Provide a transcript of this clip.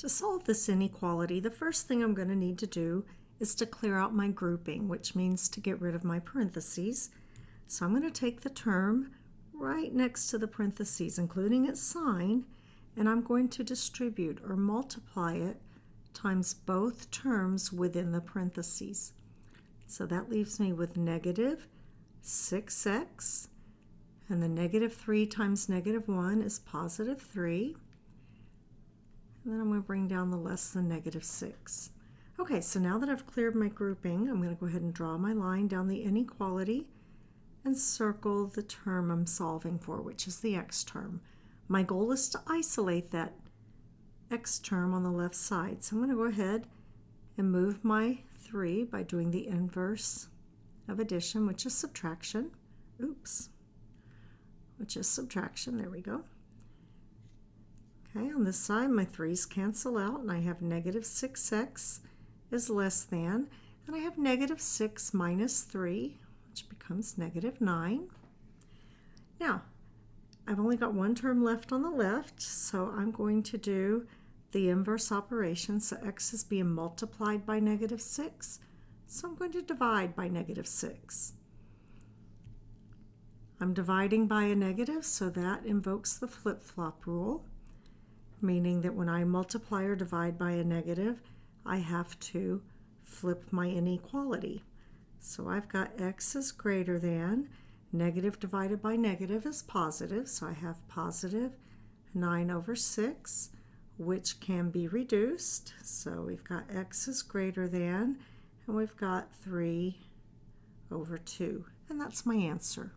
To solve this inequality, the first thing I'm going to need to do is to clear out my grouping, which means to get rid of my parentheses. So I'm going to take the term right next to the parentheses, including its sign, and I'm going to distribute or multiply it times both terms within the parentheses. So that leaves me with negative 6x, and the negative 3 times negative 1 is positive 3. And then I'm going to bring down the less than negative 6. Okay, so now that I've cleared my grouping, I'm going to go ahead and draw my line down the inequality and circle the term I'm solving for, which is the x term. My goal is to isolate that x term on the left side. So I'm going to go ahead and move my 3 by doing the inverse of addition, which is subtraction. Which is subtraction. There we go. Okay, on this side, my 3's cancel out, and I have negative 6x is less than, and I have negative 6 minus 3, which becomes negative 9. Now, I've only got one term left on the left, so I'm going to do the inverse operation. So x is being multiplied by negative 6, so I'm going to divide by negative 6. I'm dividing by a negative, so that invokes the flip-flop rule, meaning that when I multiply or divide by a negative, I have to flip my inequality. So I've got x is greater than, negative divided by negative is positive, so I have positive 9 over 6, which can be reduced. So we've got x is greater than, and we've got 3 over 2, and that's my answer.